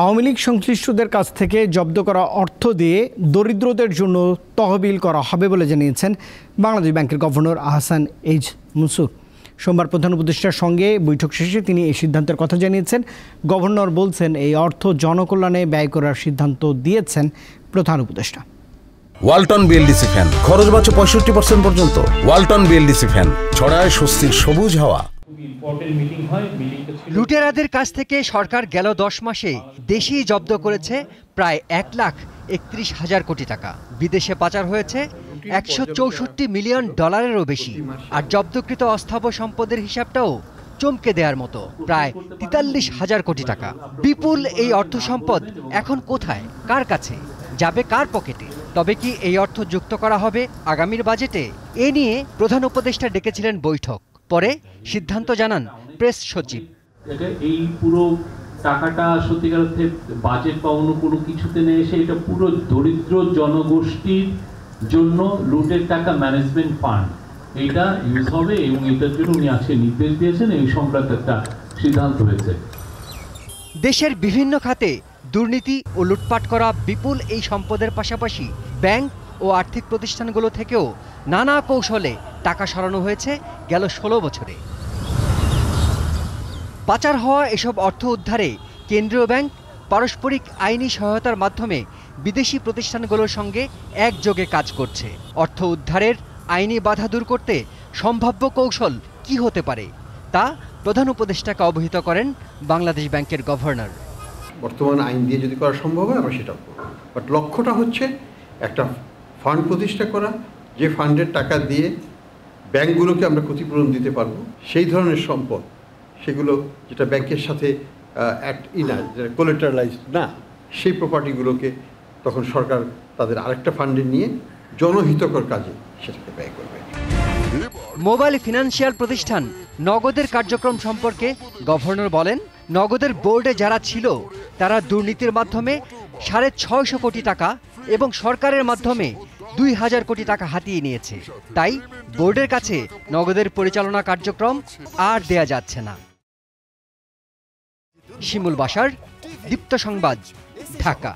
আওয়ামী লীগ সংশ্লিষ্টদের কাছ থেকে জব্দ করা অর্থ দিয়ে দরিদ্রদের জন্য তহবিল করা হবে বলে জানিয়েছেন বাংলাদেশ ব্যাংকের গভর্নর আহসান এইচ মনসুর। সোমবার প্রধান উপদেষ্টার সঙ্গে বৈঠক শেষে তিনি এই সিদ্ধান্তের কথা জানিয়েছেন। গভর্নর বলছেন, এই অর্থ জনকল্যাণে ব্যয় করার সিদ্ধান্ত দিয়েছেন প্রধান উপদেষ্টা। ওয়ালটন বিএলডিসি ফ্যান, খরচ বাঁচে 65% পর্যন্ত। ওয়ালটন বিএলডিসি ফ্যান ছড়ায় স্বস্তির সবুজ হাওয়া। লুটেরাদের কাছ থেকে সরকার গেল 10 মাসে দেশেই জব্দ করেছে প্রায় 1,31,000 কোটি টাকা। বিদেশে পাচার হয়েছে 164 মিলিয়ন ডলারেরও বেশি। আর জব্দকৃত অস্থাবর সম্পদের হিসাবটাও চমকে দেওয়ার মতো, প্রায় 43,000 কোটি টাকা। বিপুল এই অর্থ সম্পদ এখন কোথায়, কার কাছে যাবে, কার পকেটে? তবে কি এই অর্থ যুক্ত করা হবে আগামীর বাজেটে? এ নিয়ে প্রধান উপদেষ্টা ডেকেছিলেন বৈঠক, পরে সিদ্ধান্ত জানান প্রেস সচিব। এই পুরো টাকাটা সত্যিকার অর্থে বাজেট বা অন্য কোনো কিছুতে নিয়ে এসে এটা পুরো দরিদ্র জনগোষ্ঠীর জন্য লুটের টাকা ম্যানেজমেন্ট ফান্ড এইটা ইউজ হবে, এবং এটার জন্য উনি আজকে নির্দেশ দিয়েছেন। এই সংক্রান্ত একটা সিদ্ধান্ত হয়েছে। দেশের বিভিন্ন খাতে দুর্নীতি ও লুটপাট করা বিপুল এই সম্পদের পাশাপাশি ব্যাংক ও আর্থিক প্রতিষ্ঠানগুলো থেকেও নানা কৌশলে টাকা সরানো হয়েছে গেল 16 বছরে। পাচার হওয়া এসব অর্থ উদ্ধারে কেন্দ্রীয় ব্যাংক পারস্পরিক আইনি সহায়তার মাধ্যমে বিদেশি প্রতিষ্ঠানগুলোর সঙ্গে একযোগে কাজ করছে। অর্থ উদ্ধারের আইনি বাধা দূর করতে সম্ভাব্য কৌশল কি হতে পারে তা প্রধান উপদেষ্টাকে অবহিত করেন বাংলাদেশ ব্যাংকের গভর্নর। বর্তমান আইন দিয়ে যদি করা সম্ভব হয় আমরা সেটাও করব, বাট লক্ষ্যটা হচ্ছে একটা ফান্ড প্রতিষ্ঠা করা, যে ফান্ডের টাকা দিয়ে ব্যাংকগুলোকে আমরা ক্ষতিপূরণ দিতে পারবো। সেই ধরনের সম্পদ, সেগুলো যেটা ব্যাংকের সাথে যেটা কোলেটারালাইজড না, সেই প্রপার্টিগুলোকে তখন সরকার তাদের আরেকটা ফান্ডে নিয়ে জনহিতকর কাজে সেটাকে ব্যয় করবে। মোবাইল ফিনান্সিয়াল প্রতিষ্ঠান নগদের কার্যক্রম সম্পর্কে গভর্নর বলেন, নগদের বোর্ডে যারা ছিল তারা দুর্নীতির মাধ্যমে 650 কোটি টাকা এবং সরকারের মাধ্যমে 2000 কোটি টাকা হাতিয়ে নিয়েছে। তাই বোর্ডের কাছে নগদের পরিচালনা কার্যক্রম আর দেয়া যাচ্ছে না। শিমুল বাশার, দীপ্ত সংবাদ, ঢাকা।